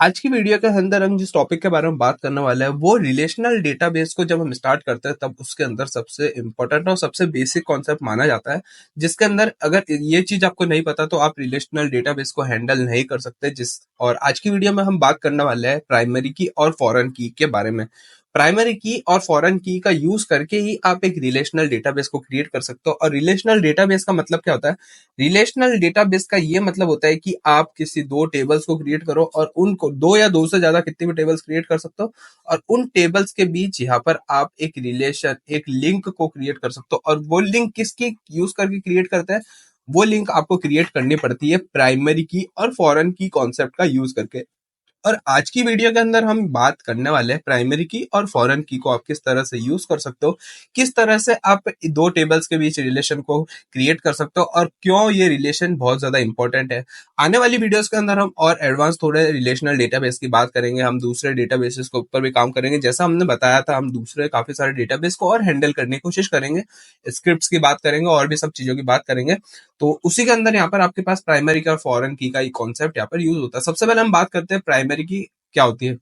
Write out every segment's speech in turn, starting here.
आज की वीडियो के अंदर हम जिस टॉपिक के बारे में बात करने वाले हैं वो रिलेशनल डेटाबेस को जब हम स्टार्ट करते हैं तब उसके अंदर सबसे इम्पोर्टेंट और सबसे बेसिक कॉन्सेप्ट माना जाता है, जिसके अंदर अगर ये चीज आपको नहीं पता तो आप रिलेशनल डेटाबेस को हैंडल नहीं कर सकते। जिस और आज की वीडियो में हम बात करने वाले हैं प्राइमरी की और फॉरेन की के बारे में। प्राइमरी की और फॉरेन की का यूज करके ही आप एक रिलेशनल डेटाबेस को क्रिएट कर सकते हो। और रिलेशनल डेटाबेस का मतलब क्या होता है? रिलेशनल डेटाबेस का ये मतलब होता है कि आप किसी दो टेबल्स को क्रिएट करो और उनको दो या दो से ज्यादा कितनी भी टेबल्स क्रिएट कर सकते हो, और उन टेबल्स के बीच यहाँ पर आप एक रिलेशन एक लिंक को क्रिएट कर सकते हो। और वो लिंक किसकी यूज करके क्रिएट करते हैं? वो लिंक आपको क्रिएट करनी पड़ती है प्राइमरी की और फॉरेन की कॉन्सेप्ट का यूज करके। और आज की वीडियो के अंदर हम बात करने वाले हैं प्राइमरी की और फॉरेन की को आप किस तरह से यूज कर सकते हो, किस तरह से आप दो टेबल्स के बीच रिलेशन को क्रिएट कर सकते हो और क्यों ये रिलेशन बहुत ज्यादा इंपॉर्टेंट है। आने वाली वीडियोस के अंदर हम और एडवांस थोड़े रिलेशनल डेटाबेस की बात करेंगे, हम दूसरे डेटाबेसेस के ऊपर भी काम करेंगे। जैसा हमने बताया था, हम दूसरे काफी सारे डेटाबेस को और हैंडल करने की कोशिश करेंगे, स्क्रिप्ट्स की बात करेंगे और भी सब चीजों की बात करेंगे। तो उसी के अंदर यहाँ पर आपके पास प्राइमरी का और फॉरेन की का कॉन्सेप्ट यहाँ पर यूज होता है। सबसे पहले हम बात करते हैं प्राइमरी की क्या होती है।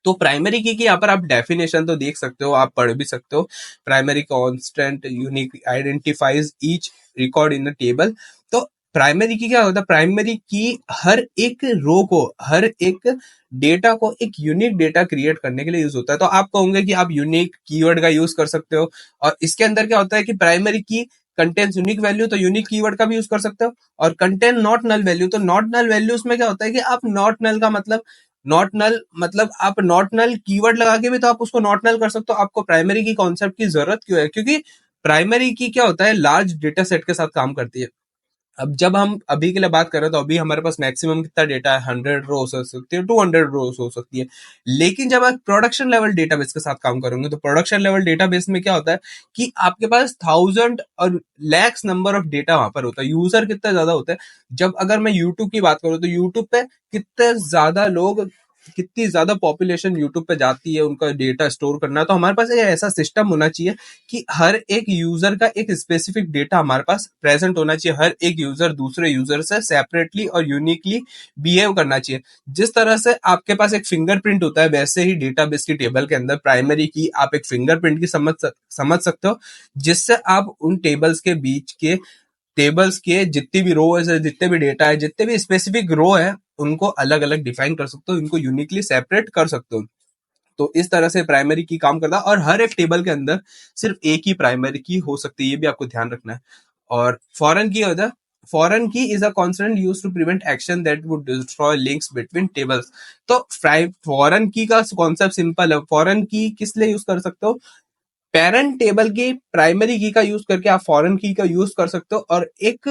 तो प्राइमरी की यहाँ पर आप डेफिनेशन तो देख सकते हो, आप पढ़ भी सकते हो। Primary constant unique identifies each record in the table. तो प्राइमरी की क्या होता है? प्राइमरी की हर एक रो को, हर एक डेटा को एक यूनिक डेटा क्रिएट करने के लिए यूज होता है। तो आप कहोगे कि आप यूनिक कीवर्ड का यूज कर सकते हो, और इसके अंदर क्या होता है कि प्राइमरी की कंटेंट यूनिक वैल्यू, तो यूनिक कीवर्ड का भी यूज कर सकते हो। और कंटेंट नॉट नल वैल्यू, तो नॉट नल वैल्यूज में क्या होता है कि आप नॉट नल का मतलब, नॉट नल मतलब आप नॉट नल कीवर्ड लगा के भी तो आप उसको नॉट नल कर सकते हो। आपको प्राइमरी की कॉन्सेप्ट की जरूरत क्यों है? क्योंकि प्राइमरी की क्या होता है, लार्ज डेटा सेट के साथ काम करती है। अब जब हम अभी के लिए बात करें तो अभी हमारे पास मैक्सिमम कितना डेटा है? 100 रोज हो सकती है, 200 रोज हो सकती है। लेकिन जब आप प्रोडक्शन लेवल डेटाबेस के साथ काम करेंगे तो प्रोडक्शन लेवल डेटाबेस में क्या होता है कि आपके पास थाउजेंड और लैक्स नंबर ऑफ डेटा वहां पर होता है। यूजर कितना ज्यादा होता है? जब अगर मैं यूट्यूब की बात करूं तो यूट्यूब पे कितने ज्यादा लोग, कितनी ज्यादा पॉपुलेशन यूट्यूब पे जाती है उनका डेटा स्टोर करना, तो हमारे पास एक ऐसा सिस्टम होना चाहिए कि हर एक यूजर का एक स्पेसिफिक डेटा हमारे पास प्रेजेंट होना चाहिए। हर एक यूजर दूसरे यूजर से सेपरेटली और यूनिकली बिहेव करना चाहिए। जिस तरह से आपके पास एक फिंगरप्रिंट होता है, वैसे ही डेटाबेस की टेबल के अंदर प्राइमरी की आप एक फिंगरप्रिंट की समझ सकते हो, जिससे आप उन टेबल्स के बीच के, टेबल्स के जितनी भी रो है, जितने भी डेटा है, जितने भी स्पेसिफिक रो है, उनको अलग अलग डिफाइन कर सकते हो, इनको यूनिकली सेपरेट कर सकते हो। तो इस तरह से प्राइमरी की काम करता है, और हर एक टेबल के अंदर सिर्फ एक ही प्राइमरी की हो सकती है, ये भी आपको ध्यान रखना है। और फॉरेन की होता है, foreign key is a constraint used to prevent action that would destroy links between tables. तो फॉरेन की का कॉन्सेप्ट सिंपल है। फॉरेन की किस लिए यूज कर सकते हो? पेरेंट टेबल की प्राइमरी की का यूज करके आप फॉरेन की का यूज कर सकते हो, और एक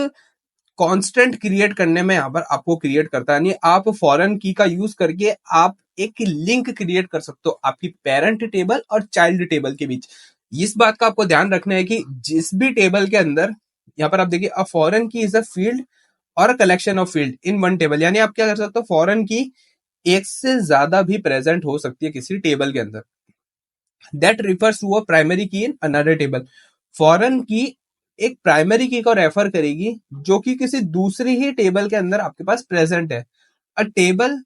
कांस्टेंट क्रिएट करने में यहाँ पर आपको क्रिएट करता है नहीं, आप फॉरेन की का यूज करके आप एक लिंक क्रिएट कर सकते हो आपकी पेरेंट टेबल और चाइल्ड टेबल के बीच। इस बात का आपको ध्यान रखना है कि जिस भी टेबल के अंदर, यहाँ पर आप देखिए, अ foreign key is a field और a collection of field in one table. यानी आप क्या कर सकते हो, फॉरेन की एक से ज्यादा भी प्रेजेंट हो सकती है किसी टेबल के अंदर। That refers to a primary key in another table. Foreign की एक प्राइमरी की को रेफर करेगी जो कि किसी दूसरी ही टेबल के अंदर आपके पास प्रेजेंट है। अ table,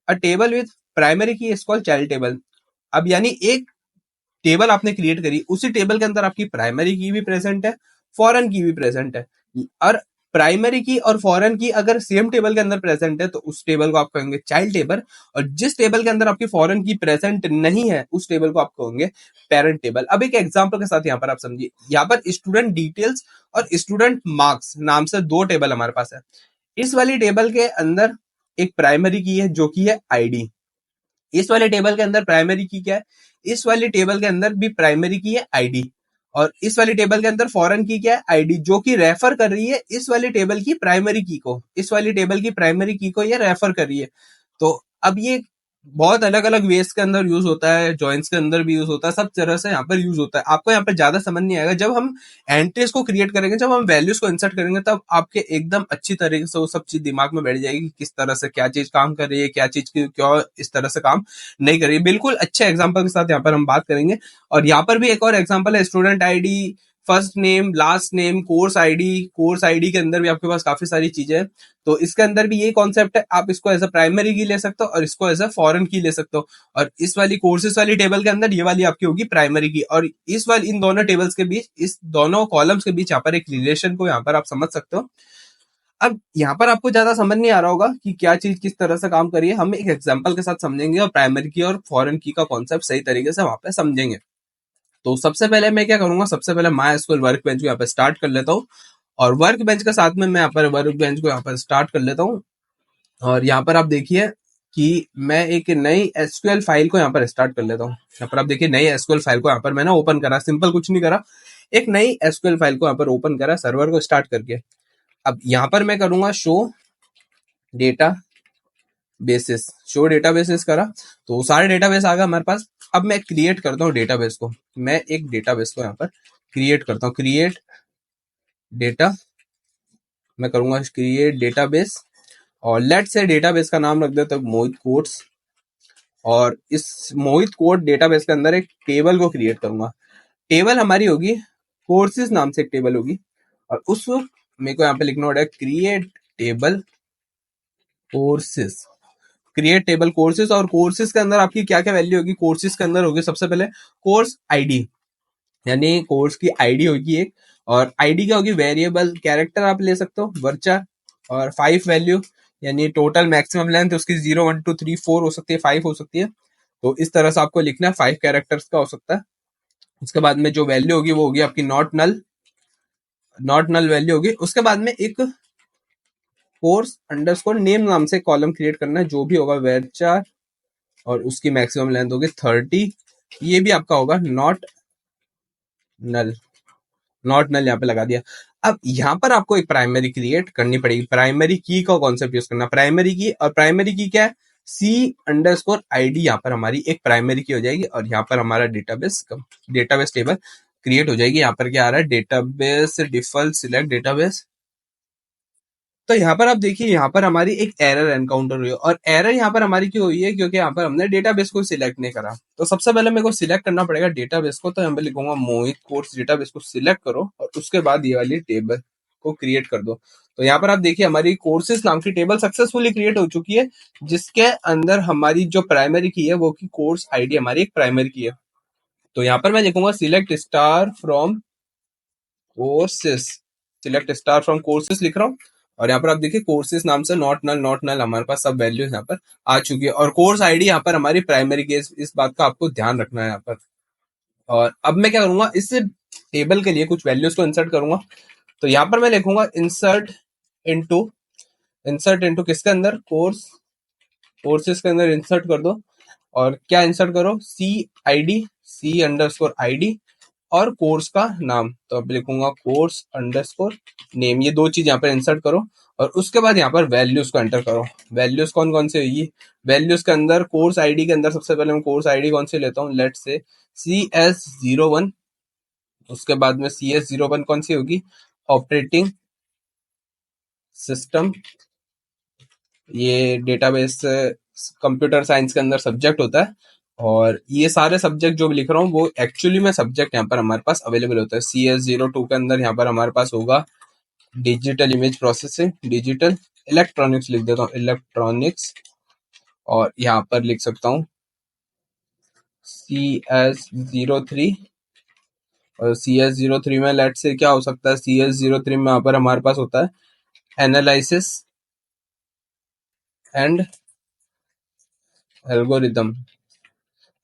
a table with primary की इज कॉल्ड चाइल्ड टेबल। अब यानी एक टेबल आपने क्रिएट करी, उसी टेबल के अंदर आपकी प्राइमरी की भी प्रेजेंट है, फॉरेन की भी प्रेजेंट है। और प्राइमरी की और फॉरेन की अगर सेम टेबल के अंदर प्रेजेंट है तो उस टेबल को आप कहेंगे चाइल्ड टेबल, और जिस टेबल के अंदर आपकी फॉरेन की प्रेजेंट नहीं है उस टेबल को आप कहेंगे पेरेंट टेबल। अब एक एग्जांपल के साथ यहाँ पर आप समझिए, यहाँ पर स्टूडेंट डिटेल्स और स्टूडेंट मार्क्स नाम से दो टेबल हमारे पास है। इस वाली टेबल के अंदर एक प्राइमरी की है जो कि है आईडी। इस वाले टेबल के अंदर प्राइमरी की क्या है? इस वाली टेबल के अंदर भी प्राइमरी की है आईडी। और इस वाली टेबल के अंदर फॉरेन की क्या है? आईडी, जो कि रेफर कर रही है इस वाली टेबल की प्राइमरी की को, इस वाली टेबल की प्राइमरी की को ये रेफर कर रही है। तो अब ये बहुत अलग अलग वेज के अंदर यूज होता है, जॉइंट्स के अंदर भी यूज होता है, सब तरह से यहाँ पर यूज होता है। आपको यहाँ पर ज्यादा समझ नहीं आएगा, जब हम एंट्रीज को क्रिएट करेंगे, जब हम वैल्यूज को इंसर्ट करेंगे, तब आपके एकदम अच्छी तरीके से वो सब चीज दिमाग में बैठ जाएगी कि किस तरह से क्या चीज काम कर रही है, क्या चीज की क्यों इस तरह से काम नहीं कर रही है। बिल्कुल अच्छे एग्जाम्पल के साथ यहाँ पर हम बात करेंगे। और यहाँ पर भी एक और एग्जाम्पल है, student ID first name, last name, course ID के अंदर भी आपके पास काफी सारी चीजें हैं। तो इसके अंदर भी ये कॉन्सेप्ट है, आप इसको एज अ प्राइमरी की ले सकते हो और इसको एज अ फॉरेन की ले सकते हो। और इस वाली कोर्सेज वाली टेबल के अंदर ये वाली आपकी होगी प्राइमरी की, और इस वाली इन दोनों टेबल्स के बीच, इस दोनों कॉलम्स के बीच यहाँ पर एक रिलेशन को यहाँ पर आप समझ सकते हो। अब यहाँ पर आपको ज्यादा समझ नहीं आ रहा होगा कि क्या चीज किस तरह से काम करी है, हम एक एग्जांपल के साथ समझेंगे और प्राइमरी की और फॉरेन की का कॉन्सेप्ट सही तरीके से वहां पे समझेंगे। तो सबसे पहले मैं क्या करूंगा, सबसे पहले माई एसक्यूएल वर्क बेंच को यहाँ पे स्टार्ट कर लेता हूँ, और वर्क बेंच के साथ में मैं यहाँ पर वर्क बेंच को यहाँ पर स्टार्ट कर लेता हूँ। और यहाँ पर आप देखिए कि मैं एक नई एसक्यूएल फाइल को यहाँ पर स्टार्ट कर लेता हूँ। यहाँ पर आप देखिए नई एसक्यूएल फाइल को यहाँ पर मैंने ओपन करा, सिंपल कुछ नहीं करा, एक नई एसक्यूएल फाइल को यहाँ पर ओपन करा सर्वर को स्टार्ट करके। अब यहाँ पर मैं करूंगा डेटा शो डेटाबेसेस करा, तो सारे डेटाबेस आ गए हमारे पास। अब मैं क्रिएट करता हूँ डेटाबेस को, मैं एक डेटाबेस को यहाँ पर क्रिएट करता हूँ, क्रिएट डेटा, मैं करूंगा क्रिएट डेटाबेस, और लेट से डेटाबेस का नाम रख देता हूँ मोहित कोट्स। और इस मोहित कोट डेटाबेस के अंदर एक टेबल को क्रिएट करूंगा। टेबल हमारी होगी कोर्सेज नाम से एक टेबल होगी, और उस मेरे को यहाँ पे लिखना होगा create table courses, create table courses. और कोर्सेज के अंदर आपकी क्या क्या वैल्यू होगी, कोर्सेज के अंदर होगी सबसे पहले कोर्स आईडी, यानी कोर्स की आईडी होगी एक, और आईडी क्या होगी, वेरिएबल कैरेक्टर आप ले सकते हो वर्चर, और 5 वैल्यू, यानी टोटल मैक्सिमम लेंथ उसकी 0 1 2 3 4 हो सकती है, 5 हो सकती है। तो इस तरह से आपको लिखना है, 5 कैरेक्टर्स का हो सकता है। उसके बाद में जो वैल्यू होगी वो होगी आपकी नॉट नल वैल्यू होगी। उसके बाद में एक कोर्स अंडरस्कोर नेम नाम से कॉलम क्रिएट करना है, जो भी होगा वेरचार, और उसकी मैक्सिमम लेंथ होगी 30। ये भी आपका होगा नल नॉट नल यहाँ पे लगा दिया। अब यहाँ पर आपको एक प्राइमरी क्रिएट करनी पड़ेगी, प्राइमरी की का कॉन्सेप्ट यूज करना, प्राइमरी की। और प्राइमरी की क्या है, C_ID, यहाँ पर हमारी एक प्राइमरी की हो जाएगी, और यहाँ पर हमारा डेटाबेस टेबल क्रिएट हो जाएगी। यहाँ पर क्या आ रहा है, डेटाबेस डिफॉल्ट सिलेक्ट डेटाबेस। तो यहाँ पर आप देखिए, यहाँ पर हमारी एक एरर एनकाउंटर हुई है, और एरर यहाँ पर हमारी क्यों हुई है, क्योंकि यहाँ पर हमने डेटाबेस को सिलेक्ट नहीं करा। तो सबसे पहले मेरे को सिलेक्ट करना पड़ेगा डेटाबेस को, तो यहाँ पे लिखूंगा मोहित कोर्स डेटाबेस को सिलेक्ट करो, और उसके बाद ये वाली टेबल को क्रिएट कर दो। तो यहाँ पर आप देखिए हमारी कोर्सेज नाम की टेबल सक्सेसफुली क्रिएट हो चुकी है, जिसके अंदर हमारी जो प्राइमरी की है वो की कोर्स आईडी हमारी एक प्राइमरी की है। तो यहाँ पर मैं लिखूंगा select star from courses, select star from courses लिख रहा हूँ। और यहाँ पर आप देखिए कोर्सेज नाम से नॉट नल हमारे पास सब वैल्यूज यहाँ पर आ चुकी है, और कोर्स आईडी यहाँ पर हमारी प्राइमरी की, इस बात का आपको ध्यान रखना है यहाँ पर। और अब मैं क्या करूंगा, इस टेबल के लिए कुछ वैल्यूज को इंसर्ट करूंगा। तो यहाँ पर मैं लिखूंगा इंसर्ट इनटू किसके अंदर, कोर्सेज के अंदर इंसर्ट कर दो। और क्या इंसर्ट करो, C_ID और कोर्स का नाम, तो अब लिखूंगा कोर्स_नेम, ये दो चीज यहाँ पर इंसर्ट करो। और उसके बाद यहाँ पर वैल्यूज को एंटर करो। वैल्यूज कौन कौन से होगी, वैल्यूज के अंदर कोर्स आईडी के अंदर सबसे पहले मैं कोर्स आईडी कौन से लेता हूँ, लेट से CS01। उसके बाद में CS01 कौन सी होगी, ऑपरेटिंग सिस्टम, ये डेटाबेस कंप्यूटर साइंस के अंदर सब्जेक्ट होता है। और ये सारे सब्जेक्ट जो लिख रहा हूँ वो एक्चुअली में सब्जेक्ट यहाँ पर हमारे पास अवेलेबल होता है। CS02 के अंदर यहाँ पर हमारे पास होगा digital image processing, digital electronics लिख देता हूँ, इलेक्ट्रॉनिक्स। और यहाँ पर लिख सकता हूँ CS03। और CS03 में लेट से क्या हो सकता है, CS03 में यहाँ पर हमारे पास होता है analysis and algorithm,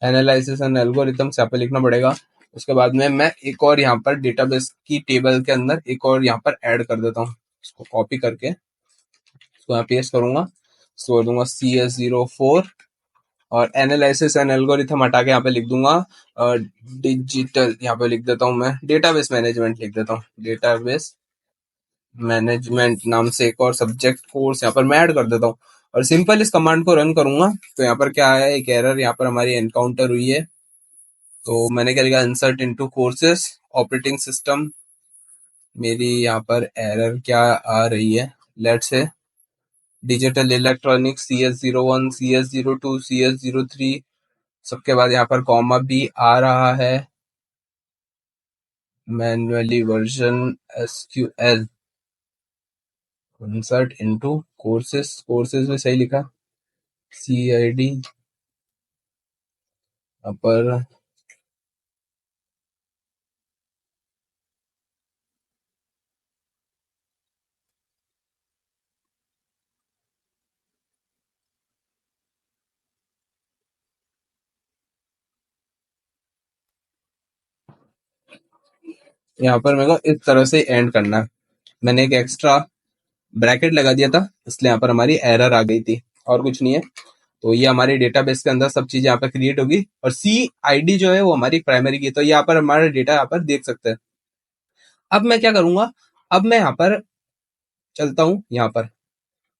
analysis and algorithm से यहाँ पे लिखना पड़ेगा। उसके बाद में मैं एक और यहाँ पर डेटाबेस की टेबल के अंदर एक और यहाँ पर ऐड कर देता हूँ, इसको कॉपी करके इसको यहाँ पेस्ट करूंगा, इसको दूंगा CS04। और एनालिसिस एंड एल्गोरिथम हटा के यहाँ पे लिख दूंगा डिजिटल, यहाँ पे लिख देता हूँ मैं डेटाबेस मैनेजमेंट लिख देता हूँ, डेटाबेस मैनेजमेंट नाम से एक और सब्जेक्ट कोर्स यहाँ पर मैं ऐड कर देता हूँ। और सिंपल इस कमांड को रन करूंगा तो यहाँ पर क्या है, एक एरर यहाँ पर हमारी एनकाउंटर हुई है। तो मैंने क्या लिखा, insert into courses operating system, मेरी यहाँ पर एरर क्या आ रही है, let's say digital electronics CS01 CS02 CS03, सबके बाद यहाँ पर कॉमा भी आ रहा है। Manually version SQL insert into courses, courses में सही लिखा, CID अपर, यहाँ पर मेरे को इस तरह से एंड करना है। मैंने एक एक्स्ट्रा ब्रैकेट लगा दिया था, इसलिए यहाँ पर हमारी एरर आ गई थी, और कुछ नहीं है। तो ये हमारे डेटाबेस के अंदर सब चीजें यहाँ पर क्रिएट होगी, और CID जो है वो हमारी प्राइमरी की, तो यहाँ पर हमारा डेटा यहाँ पर देख सकते हैं। अब मैं क्या करूंगा, अब मैं यहाँ पर चलता हूँ, यहाँ पर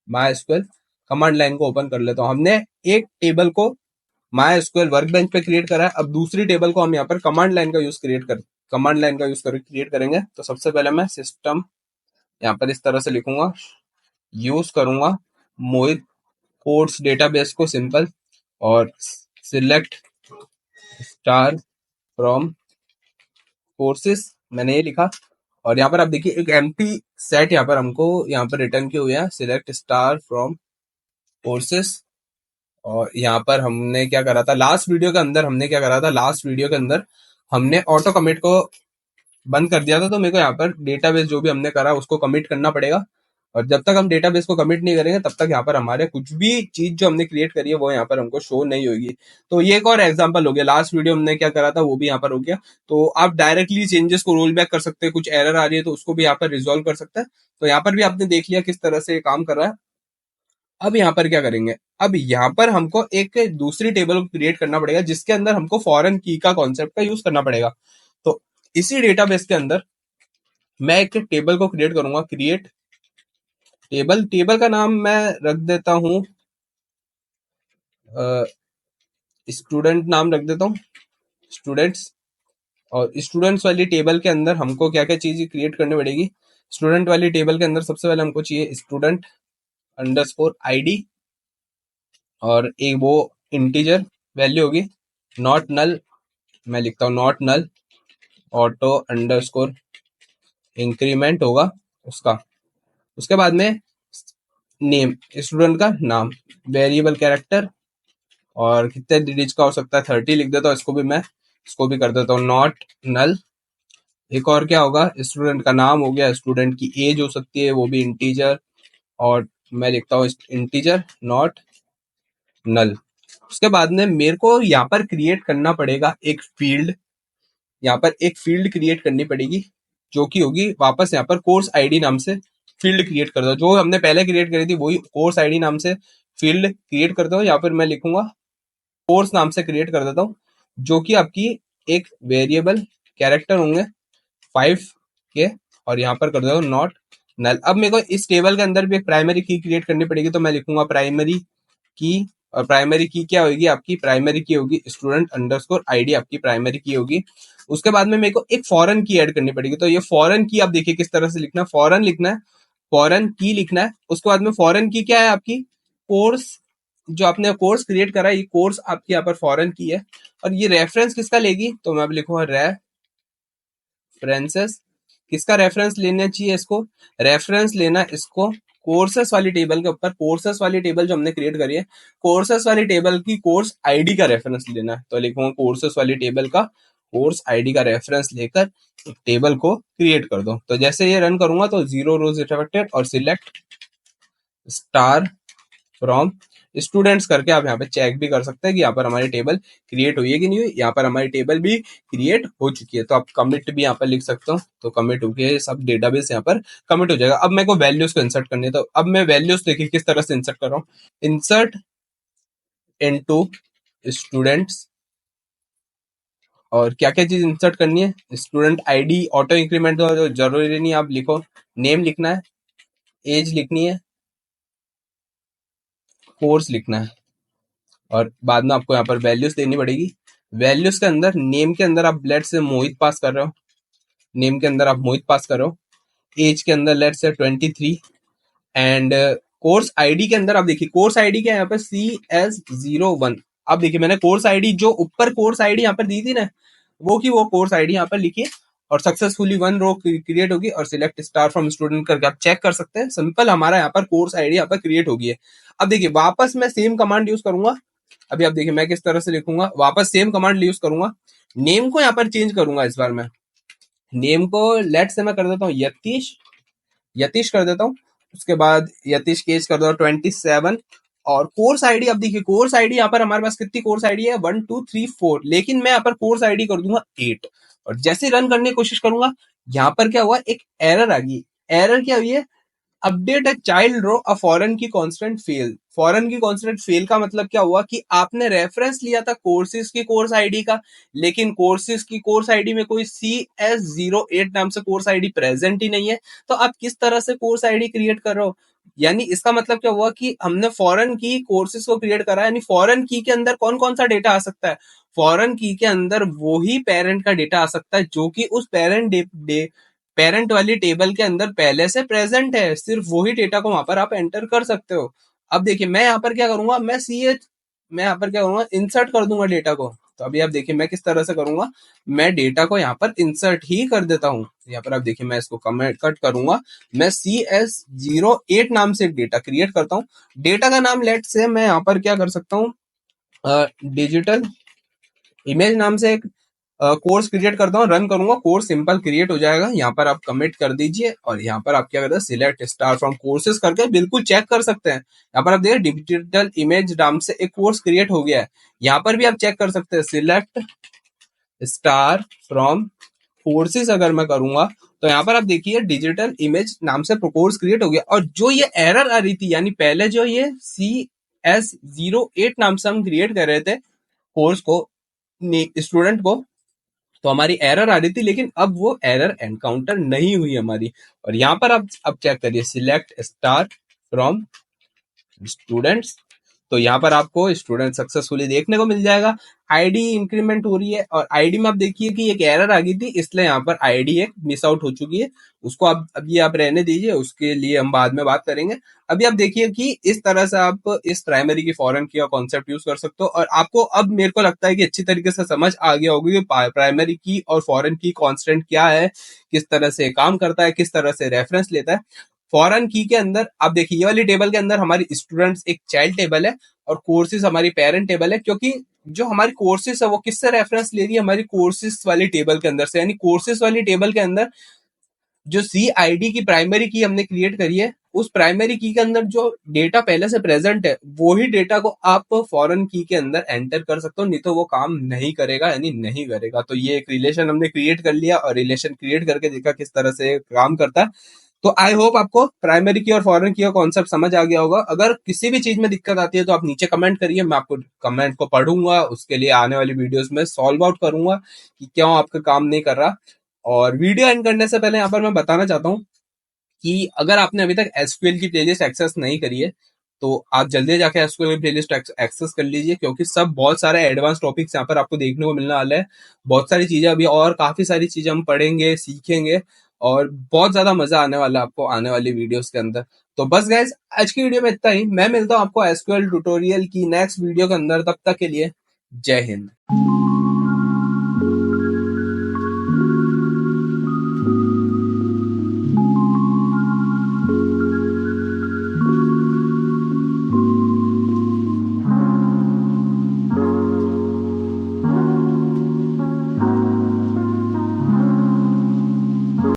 माई एसक्यूएल कमांड लाइन को ओपन कर लेता हूँ। हमने एक टेबल को माई एसक्यूएल वर्कबेंच पे क्रिएट करा है, अब दूसरी टेबल को हम यहाँ पर कमांड लाइन का यूज कर क्रिएट करेंगे। तो सबसे पहले मैं सिस्टम यहाँ पर इस तरह से लिखूंगा, यूज करूंगा मोहित कोड्स डेटाबेस को सिंपल, और सिलेक्ट स्टार फ्रॉम कोर्सेस, मैंने ये लिखा। और यहाँ पर आप देखिए एक एम्प्टी सेट यहाँ पर हमको यहाँ पर रिटर्न किए हुए हैं, सिलेक्ट स्टार फ्रॉम कोर्सेस। और यहाँ पर हमने क्या करा था लास्ट वीडियो के अंदर, हमने ऑटो कमिट को बंद कर दिया था। तो मेरे को यहाँ पर डेटाबेस जो भी हमने करा उसको कमिट करना पड़ेगा, और जब तक हम डेटाबेस को कमिट नहीं करेंगे तब तक यहाँ पर हमारे कुछ भी चीज जो हमने क्रिएट करी है वो यहाँ पर हमको शो नहीं होगी। तो ये एक और एग्जांपल हो गया, लास्ट वीडियो हमने क्या करा था वो भी यहाँ पर हो गया। तो आप डायरेक्टली चेंजेस को रोल बैक कर सकते हैं, कुछ एरर आ रही है तो उसको भी यहाँ पर रिजोल्व कर सकते हैं। तो यहाँ पर भी आपने देख लिया किस तरह से ये काम कर रहा है। अब यहाँ पर क्या करेंगे, अब यहाँ पर हमको एक दूसरी टेबल को क्रिएट करना पड़ेगा जिसके अंदर हमको फॉरेन की का कॉन्सेप्ट का यूज करना पड़ेगा। तो इसी डेटाबेस के अंदर मैं एक टेबल को क्रिएट करूंगा, क्रिएट टेबल, टेबल का नाम मैं रख देता हूं स्टूडेंट, नाम रख देता हूँ स्टूडेंट्स। और स्टूडेंट्स वाली टेबल के अंदर हमको क्या क्या चीज क्रिएट करनी पड़ेगी। स्टूडेंट वाली टेबल के अंदर सबसे पहले हमको चाहिए स्टूडेंट अंडरस्कोर ID, और एक वो इंटीजर वैल्यू होगी, नॉट नल, मैं लिखता हूँ not null, auto underscore increment होगा उसका। उसके बाद में नेम, स्टूडेंट का नाम, वेरिएबल कैरेक्टर, और कितने डिजिट का हो सकता है 30 लिख देता हूँ, इसको भी कर देता हूँ नॉट नल। एक और क्या होगा, स्टूडेंट का नाम हो गया, स्टूडेंट की एज हो सकती है वो भी इंटीजर, और मैं लिखता हूँ इंटीजर नॉट नल। उसके बाद में मेरे को यहाँ पर क्रिएट करना पड़ेगा एक फील्ड, यहाँ पर एक फील्ड क्रिएट करनी पड़ेगी जो कि होगी वापस यहाँ पर कोर्स ID नाम से फील्ड क्रिएट कर दो, जो हमने पहले क्रिएट करी थी वही कोर्स ID नाम से फील्ड क्रिएट कर दो। यहाँ पर मैं लिखूंगा कोर्स नाम से क्रिएट कर देता हूँ, जो कि आपकी एक वेरिएबल कैरेक्टर होंगे 5 के, और यहाँ पर कर देता हूँ नॉट नल। अब मेरे को इस टेबल के अंदर भी एक प्राइमरी की क्रिएट करनी पड़ेगी, तो मैं लिखूंगा प्राइमरी की, और प्राइमरी की क्या होगी आपकी, प्राइमरी की होगी स्टूडेंट अंडरस्कोर ID, आपकी प्राइमरी की होगी। उसके बाद में मेरे को एक फॉरेन की ऐड करनी पड़ेगी, तो ये फॉरेन की आप देखिए किस तरह से लिखना है, फॉरेन लिखना है, फॉरेन की लिखना है। उसके बाद में फॉरेन की क्या है आपकी, कोर्स, जो आपने कोर्स क्रिएट करा है ये कोर्स आपकी यहाँ पर फॉरेन की है। और ये रेफरेंस किसका लेगी, तो मैं अब लिखूंगा रेफरेंसेस, किसका रेफरेंस लेना चाहिए इसको, रेफरेंस लेना इसको कोर्सेस वाली टेबल के ऊपर, कोर्सेस वाली टेबल जो हमने क्रिएट करी है, कोर्सेस वाली टेबल की कोर्स ID का रेफरेंस लेना है। तो लिखूंगा कोर्सेस वाली टेबल का कोर्स ID का रेफरेंस लेकर टेबल को क्रिएट कर दो। तो जैसे ये रन करूंगा तो 0 रोज अफेक्टेड, और सिलेक्ट स्टार फ्रॉम स्टूडेंट्स करके आप यहाँ पे चेक भी कर सकते हैं कि यहाँ पर हमारी टेबल क्रिएट हुई है कि नहीं हुई। यहाँ पर हमारी टेबल भी क्रिएट हो चुकी है, तो आप कमिट भी यहाँ पर लिख सकते हो, तो कमिट हो गया, सब डेटाबेस यहाँ पर कमिट हो जाएगा। अब मेरे को वैल्यूज को इंसर्ट करनी है, तो अब मैं वैल्यूज देखिए किस तरह से इंसर्ट कर रहा हूँ, इंसर्ट इनटू स्टूडेंट्स, और क्या क्या चीज इंसर्ट करनी है, स्टूडेंट ID ऑटो इंक्रीमेंट तो जरूरी नहीं, आप लिखो नेम लिखना है, एज लिखनी है, कोर्स लिखना है, और बाद में आपको यहाँ पर वैल्यूज देनी पड़ेगी। वैल्यूज के अंदर नेम के अंदर आप लेट से मोहित पास कर रहे हो, नेम के अंदर आप मोहित पास कर रहे हो, एज के अंदर लेट से 23, एंड कोर्स ID के अंदर आप देखिए कोर्स ID क्या है यहाँ पर CS01। अब देखिए मैंने कोर्स ID जो ऊपर कोर्स ID यहाँ पर दी थी ना, वो की वो कोर्स ID यहाँ पर लिखिए, और सक्सेसफुली वन रो क्रिएट होगी और सिलेक्ट स्टार फ्रॉम स्टूडेंट करके आप चेक कर सकते हैं। सिंपल हमारा यहाँ पर कोर्स आईडी यहाँ पर क्रिएट होगी है। अब देखिए वापस मैं सेम कमांड यूज करूंगा। अभी आप देखिए मैं किस तरह से लिखूंगा, वापस सेम कमांड यूज करूंगा। नेम को यहाँ पर चेंज करूंगा। इस बार मैं नेम को लेट से मैं कर देता हूँ यतीश, यतीश कर देता हूँ। उसके बाद यतीश केज कर दो 27। और कोर्स आईडी, अब देखिए कोर्स आईडी यहाँ पर हमारे पास कितनी कोर्स आईडी है 1 2 3 4, लेकिन मैं यहाँ पर कोर्स आईडी कर दूंगा 8। और जैसे रन करने की कोशिश करूंगा, यहाँ पर क्या हुआ, एक एरर आ गई। एरर क्या हुई है, update a child row a foreign key constraint fail. Foreign key constraint fail का मतलब क्या हुआ कि आपने रेफरेंस लिया था कोर्सेज की कोर्स आईडी का, लेकिन कोर्सेज की कोर्स आईडी में कोई CS08 नाम से कोर्स आईडी प्रेजेंट ही नहीं है। तो आप किस तरह से कोर्स आईडी क्रिएट कर रहे हो, यानी इसका मतलब क्या हुआ कि हमने फॉरेन की कोर्सेज को क्रिएट करा, यानी फॉरेन की के अंदर कौन कौन सा डेटा आ सकता है, फॉरेन की के अंदर वो ही पेरेंट का डेटा आ सकता है जो कि उस पेरेंट वाली टेबल के अंदर पहले से प्रेजेंट है। सिर्फ वही डेटा को वहां पर आप एंटर कर सकते हो। अब देखिए मैं यहाँ पर क्या करूंगा, मैं यहाँ पर क्या करूंगा, इंसर्ट कर दूंगा डेटा को। तो अभी आप देखिए मैं किस तरह से करूंगा, मैं डेटा को यहाँ पर इंसर्ट ही कर देता हूँ। यहाँ पर आप देखिए मैं इसको कमेंट कट करूंगा, मैं CS08 नाम से एक डेटा क्रिएट करता हूँ। डेटा का नाम लेट से मैं यहाँ पर क्या कर सकता हूँ, डिजिटल इमेज नाम से एक कोर्स क्रिएट करता हूँ, रन करूंगा, कोर्स सिंपल क्रिएट हो जाएगा। यहाँ पर आप कमिट कर दीजिए और यहाँ पर आप क्या करते हैं, सिलेक्ट स्टार फ्रॉम कोर्सेज करके बिल्कुल चेक कर सकते हैं। यहाँ पर आप देखिए डिजिटल इमेज नाम से एक कोर्स क्रिएट हो गया है। यहाँ पर भी आप चेक कर सकते हैं, सिलेक्ट स्टार फ्रॉम कोर्सेज अगर मैं करूंगा तो यहाँ पर आप देखिए डिजिटल इमेज नाम से कोर्स क्रिएट हो गया। और जो ये एरर आ रही थी, यानी पहले जो ये CS08 नाम से हम क्रिएट कर रहे थे कोर्स को, स्टूडेंट को, तो हमारी एरर आ रही थी, लेकिन अब वो एरर एनकाउंटर नहीं हुई हमारी। और यहाँ पर आप अब चेक करिए, सिलेक्ट स्टार फ्रॉम स्टूडेंट्स, तो यहाँ पर आपको स्टूडेंट सक्सेसफुली देखने को मिल जाएगा। आईडी इंक्रीमेंट हो रही है और आईडी में आप देखिए कि एक एरर आ गई थी, इसलिए यहाँ पर आईडी एक मिस आउट हो चुकी है। उसको आप अभी आप रहने दीजिए, उसके लिए हम बाद में बात करेंगे। अभी आप देखिए कि इस तरह से आप इस प्राइमरी की फॉरेन की कॉन्सेप्ट यूज कर सकते हो। और आपको अब मेरे को लगता है कि अच्छी तरीके से समझ आ गया होगी कि प्राइमरी की और फॉरेन की कॉन्स्टेंट क्या है, किस तरह से काम करता है, किस तरह से रेफरेंस लेता है। फॉरेन की के अंदर आप देखिए ये वाली टेबल के अंदर हमारी स्टूडेंट्स एक चाइल्ड टेबल है और कोर्सेज हमारी पेरेंट टेबल है, क्योंकि जो हमारी कोर्सेज है वो किससे रेफरेंस ले रही है, हमारी कोर्सेज वाली टेबल के अंदर से। यानी कोर्सेज वाली टेबल के अंदर जो CID की प्राइमरी की हमने क्रिएट करी है, उस प्राइमरी की के अंदर जो डेटा पहले से प्रेजेंट है वो ही डेटा को आप फॉरेन की के अंदर एंटर कर सकते हो, नहीं तो वो काम नहीं करेगा, यानी नहीं करेगा। तो ये एक रिलेशन हमने क्रिएट कर लिया और रिलेशन क्रिएट करके देखा किस तरह से काम करता है। तो आई होप आपको प्राइमरी की और फॉरेन की का कॉन्सेप्ट समझ आ गया होगा। अगर किसी भी चीज में दिक्कत आती है तो आप नीचे कमेंट करिए, मैं आपको कमेंट को पढ़ूंगा, उसके लिए आने वाली वीडियोस में सॉल्व आउट करूंगा कि क्यों आपका काम नहीं कर रहा। और वीडियो एंड करने से पहले यहाँ पर मैं बताना चाहता हूँ कि अगर आपने अभी तक एसक्यूएल की प्लेलिस्ट एक्सेस नहीं करी है तो आप जल्दी जाके एसक्यूएल की प्लेलिस्ट एक्सेस कर लीजिए, क्योंकि सब बहुत सारे एडवांस टॉपिक्स यहाँ पर आपको देखने को मिलने वाले हैं। बहुत सारी चीजें अभी और काफी सारी चीजें हम पढ़ेंगे, सीखेंगे और बहुत ज्यादा मजा आने वाला है आपको आने वाली वीडियोस के अंदर। तो बस गाइज आज की वीडियो में इतना ही। मैं मिलता हूँ आपको एसक्यूएल ट्यूटोरियल की नेक्स्ट वीडियो के अंदर, तब तक के लिए जय हिंद।